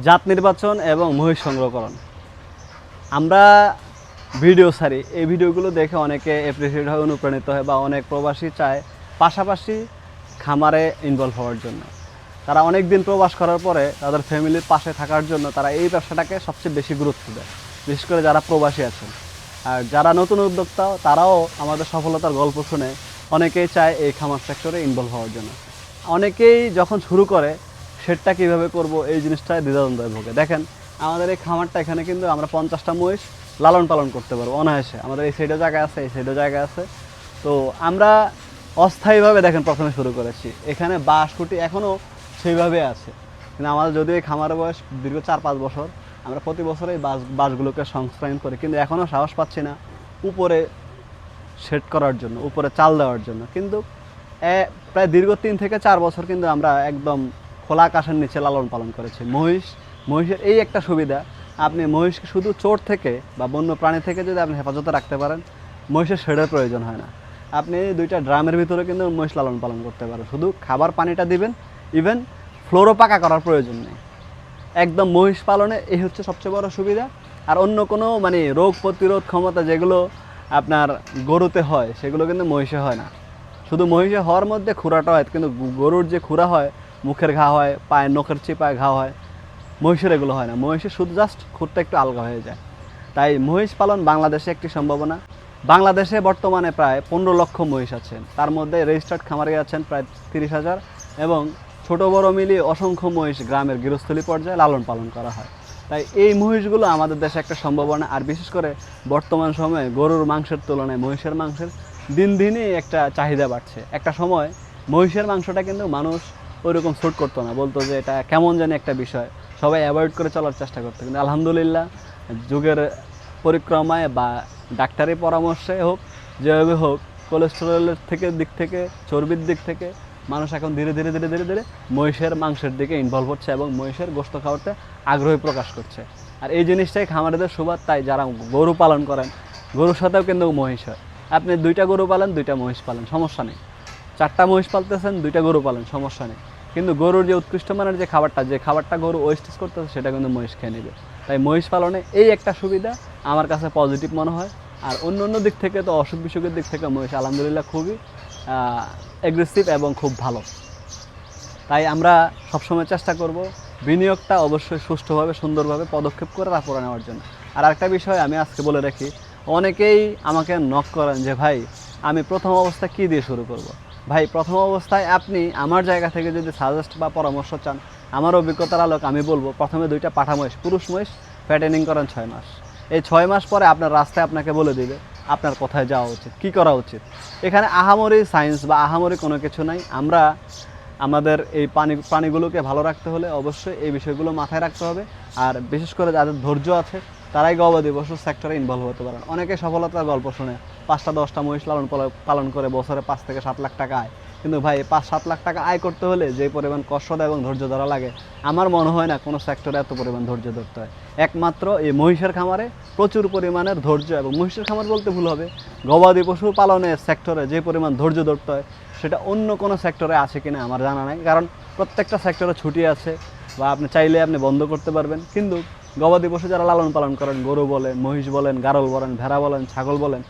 জাত নির্বাচন এবং মহিষ সংগ্রহকরণ। আমরা ভিডিও ছাড়ি, এই ভিডিওগুলো দেখে অনেকে অ্যাপ্রিসিয়েট হয়, অনুপ্রাণিত হয়, বা অনেক প্রবাসী চায় পাশাপাশি খামারে ইনভলভ হওয়ার জন্য। তারা অনেক দিন প্রবাস করার পরে তাদের ফ্যামিলির পাশে থাকার জন্য তারা এই ব্যবসাটাকে সবচেয়ে বেশি গুরুত্ব দেয়, বিশেষ করে যারা প্রবাসী আছেন। আর যারা নতুন উদ্যোক্তা তারাও আমাদের সফলতার গল্প শুনে অনেকেই চায় এই খামার সেক্টরে ইনভলভ হওয়ার জন্য। অনেকেই যখন শুরু করে সেটটা কীভাবে করব এই জিনিসটায় দ্বিধাদ্বন্দ্বে ভোগে। দেখেন আমাদের এই খামারটা, এখানে কিন্তু আমরা 50টা মহিষ লালন পালন করতে পারবো অনায়াসে। আমাদের এই সাইডে জায়গা আছে, এই সাইডে জায়গা আছে। তো আমরা অস্থায়ীভাবে দেখেন প্রথমে শুরু করেছি, এখানে বাঁশ খুঁটি এখনও সেইভাবে আছে। কিন্তু আমাদের যদিও এই খামারের বয়স দীর্ঘ 4-5 বছর, আমরা প্রতি বছর এই বাঁশগুলোকে সংস্করণ করি, কিন্তু এখনও সাহস পাচ্ছি না উপরে সেট করার জন্য, উপরে চাল দেওয়ার জন্য। কিন্তু প্রায় দীর্ঘ 3 থেকে 4 বছর কিন্তু আমরা একদম খোলা আকাশের নিচে লালন পালন করেছি মহিষের এই একটা সুবিধা, আপনি মহিষকে শুধু চোর থেকে বা বন্য প্রাণী থেকে যদি আপনি হেফাজতে রাখতে পারেন, মহিষের শেডের প্রয়োজন হয় না। আপনি 2টা ড্রামের ভিতরে কিন্তু মহিষ লালন পালন করতে পারেন, শুধু খাবার পানিটা দিবেন, ইভেন ফ্লোরও পাকা করার প্রয়োজন নেই। একদম মহিষ পালনে এই হচ্ছে সবচেয়ে বড় সুবিধা। আর অন্য কোনো মানে রোগ প্রতিরোধ ক্ষমতা যেগুলো আপনার গরুতে হয় সেগুলো কিন্তু মহিষে হয় না। শুধু মহিষে হওয়ার মধ্যে খুরাটা হয়, কিন্তু গরুর যে খুরা হয়, মুখের ঘা হয়, পায়ের নখের চিপায় ঘা হয়, মহিষের এগুলো হয় না। মহিষের শুধু জাস্ট খুরটা একটু আলগা হয়ে যায়। তাই মহিষ পালন বাংলাদেশে একটি সম্ভাবনা। বাংলাদেশে বর্তমানে প্রায় 15 লক্ষ মহিষ আছেন, তার মধ্যে রেজিস্টার্ড খামারি আছেন প্রায় 30,000, এবং ছোট বড় মিলিয়ে অসংখ্য মহিষ গ্রামের গৃহস্থলী পর্যায়ে লালন পালন করা হয়। তাই এই মহিষগুলো আমাদের দেশে একটা সম্ভাবনা। আর বিশেষ করে বর্তমান সময়ে গরুর মাংসের তুলনায় মহিষের মাংসের দিন দিনই একটা চাহিদা বাড়ছে। একটা সময় মহিষের মাংসটা কিন্তু মানুষ ওইরকম স্যুট করতো না, বলতো যে এটা কেমন জানি একটা বিষয়, সবাই অ্যাভয়েড করে চলার চেষ্টা করতো। কিন্তু আলহামদুলিল্লাহ যুগের পরিক্রমায় বা ডাক্তারি পরামর্শে হোক, যেভাবে হোক, কোলেস্টেরলের দিক থেকে, চর্বির দিক থেকে মানুষ এখন ধীরে ধীরে ধীরে ধীরে ধীরে মহিষের মাংসের দিকে ইনভলভ হচ্ছে এবং মহিষের গোশত খাওয়াতে আগ্রহী প্রকাশ করছে। আর এই জিনিসটাই খামারিদের সুবাদ। তাই যারা গরু পালন করেন, গরুর সাথেও কিন্তু মহিষ হয়। আপনি 2টা গরু পালেন, 2টা মহিষ পালেন, সমস্যা নেই। 4টা মহিষ পালতেছেন, 2টা গরু পালেন, সমস্যা নেই। কিন্তু গরুর যে উৎকৃষ্ট মানের যে খাবারটা গরু ওয়েস্টেজ করতেছে, সেটা কিন্তু মহিষ খেয়ে নেবে। তাই মহিষ পালনে এই একটা সুবিধা আমার কাছে পজিটিভ মনে হয়। আর অন্য দিক থেকে তো অসুখ বিসুখের দিক থেকে মহিষ আলহামদুলিল্লাহ খুবই অ্যাগ্রেসিভ এবং খুব ভালো। তাই আমরা সবসময় চেষ্টা করব বিনিয়োগটা অবশ্যই সুষ্ঠুভাবে, সুন্দরভাবে পদক্ষেপ করে তারপরে নেওয়ার জন্য। আর একটা বিষয় আমি আজকে বলে রাখি, অনেকেই আমাকে নক করেন যে ভাই আমি প্রথম অবস্থায় কী দিয়ে শুরু করব। ভাই প্রথম অবস্থায় আপনি আমার জায়গা থেকে যদি সাজেস্ট বা পরামর্শ চান, আমার অভিজ্ঞতার আলোক আমি বলবো প্রথমে 2টা পাঠা মহিষ, পুরুষ মহিষ ফ্যাটেনিং করেন 6 মাস। এই 6 মাস পরে আপনার রাস্তায় আপনাকে বলে দিবে আপনার কোথায় যাওয়া উচিত, কী করা উচিত। এখানে আহামরি সায়েন্স বা আহামরি কোনো কিছু নাই। আমরা আমাদের এই প্রাণীগুলোকে ভালো রাখতে হলে অবশ্যই এই বিষয়গুলো মাথায় রাখতে হবে। আর বিশেষ করে যাদের ধৈর্য আছে তারাই গবাদি পশু সেক্টরে ইনভলভ হতে পারেন। অনেকে সফলতার গল্প শুনে 5টা-10টা মহিষ পালন করে বছরে 5 থেকে 7 লাখ টাকা আয়। কিন্তু ভাই 5-7 লাখ টাকা আয় করতে হলে যে পরিমাণ কষ্ট এবং ধৈর্য ধরা লাগে, আমার মনে হয় না কোনো সেক্টরে এত পরিমাণ ধৈর্য ধরতে হয়। একমাত্র এই মহিষের খামারে প্রচুর পরিমাণের ধৈর্য, এবং মহিষের খামার বলতে ভুল হবে, গবাদি পশু পালনের সেক্টরে যে পরিমাণ ধৈর্য ধরতে হয় সেটা অন্য কোনো সেক্টরে আছে কিনা আমার জানা নাই। কারণ প্রত্যেকটা সেক্টরে ছুটি আছে, বা আপনি চাইলে আপনি বন্ধ করতে পারবেন। কিন্তু গবাদি পশু যারা লালন পালন করেন, গরু বলেন, মহিষ বলেন, গারল বলেন, ভেড়া বলেন, ছাগল বলেন,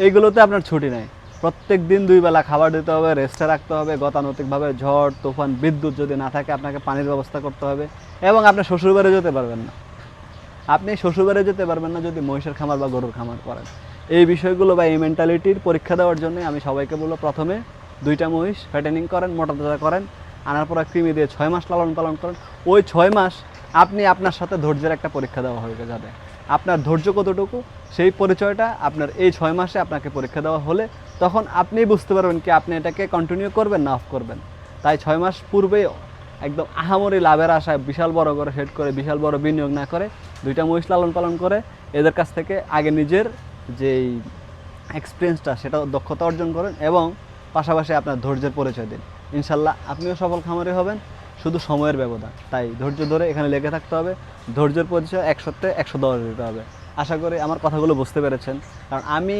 এইগুলোতে আপনার ছুটি নেই। প্রত্যেক দিন 2 বেলা খাবার দিতে হবে, রেস্টে রাখতে হবে। গতানুগতিকভাবে ঝড় তুফান বিদ্যুৎ যদি না থাকে আপনাকে পানির ব্যবস্থা করতে হবে। এবং আপনি শ্বশুরবাড়ি যেতে পারবেন না, যদি মহিষের খামার বা গরুর খামার করেন। এই বিষয়গুলো বা এই মেন্টালিটির পরীক্ষা দেওয়ার জন্য আমি সবাইকে বলবো প্রথমে 2টা মহিষ ফ্যাটেনিং করেন, মোটা তাজা করেন, আনার পর কৃমি দিয়ে 6 মাস লালন পালন করেন। ওই 6 মাস আপনি আপনার সাথে ধৈর্যের একটা পরীক্ষা দেওয়া হয়ে যাবে। আপনার ধৈর্য কতটুকু সেই পরিচয়টা আপনার এই 6 মাসে আপনাকে পরীক্ষা দেওয়া হলে তখন আপনি বুঝতে পারবেন কি আপনি এটাকে কন্টিনিউ করবেন না অফ করবেন। তাই 6 মাস পূর্বেই একদম আহামরি লাভের আশায় বিশাল বড় করে সেট করে, বিশাল বড় বিনিয়োগ না করে 2টা মহিষ লালন পালন করে এদের কাছ থেকে আগে নিজের যেই এক্সপিরিয়েন্সটা সেটা দক্ষতা অর্জন করেন, এবং পাশাপাশি আপনার ধৈর্যের পরিচয় দিন। ইনশাল্লাহ আপনিও সফল খামারি হবেন, শুধু সময়ের ব্যবধান। তাই ধৈর্য ধরে এখানে লেগে থাকতে হবে, ধৈর্যের পরিচয় 100-তে 110 দিতে হবে। আশা করি আমার কথাগুলো বুঝতে পেরেছেন। কারণ আমি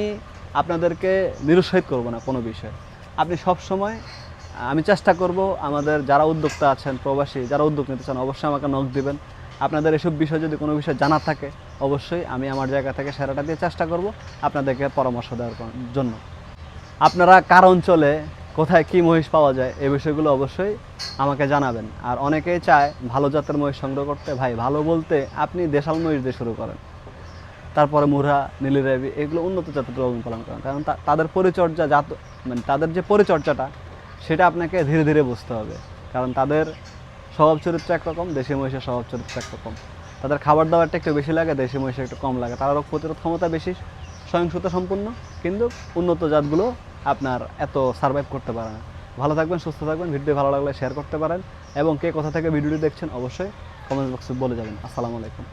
আপনাদেরকে নিরুৎসাহিত করব না কোনো বিষয়। আপনি সব সময়, আমি চেষ্টা করব আমাদের যারা উদ্যোক্তা আছেন, প্রবাসী যারা উদ্যোগ নিতে চান, অবশ্যই আমাকে নক দিবেন। আপনাদের এসব বিষয় যদি কোনো বিষয় জানার থাকে অবশ্যই আমি আমার জায়গা থেকে সেরাটা দিয়ে চেষ্টা করব আপনাদেরকে পরামর্শ দেওয়ার জন্য। আপনারা কার অঞ্চলে কোথায় কী মহিষ পাওয়া যায় এই বিষয়গুলো অবশ্যই আমাকে জানাবেন। আর অনেকেই চায় ভালো জাতের মহিষ সংগ্রহ করতে। ভাই ভালো বলতে আপনি দেশাল মহিষ দিয়ে শুরু করেন, তারপরে মুরা, নীলি রাবি এগুলো উন্নত জাতের লালন পালন করেন, কারণ তাদের পরিচর্যা মানে তাদের যে পরিচর্যাটা সেটা আপনাকে ধীরে ধীরে বুঝতে হবে। কারণ তাদের স্বভাব চরিত্র একরকম, দেশি মহিষের স্বভাব চরিত্র একরকম। তাদের খাবার দাবারটা একটু বেশি লাগে, দেশি মহিষের একটু কম লাগে। তারা রোগ প্রতিরোধ ক্ষমতা বেশি, সহিংসতা সম্পূর্ণ, কিন্তু উন্নত জাতগুলো আপনার এত সার্ভাইভ করতে পারে না। ভালো থাকবেন, সুস্থ থাকবেন। ভিডিও ভালো লাগলে শেয়ার করতে পারেন এবং কে কোথা থেকে ভিডিওটি দেখছেন অবশ্যই কমেন্ট বক্সে বলে যাবেন। আসসালামু আলাইকুম।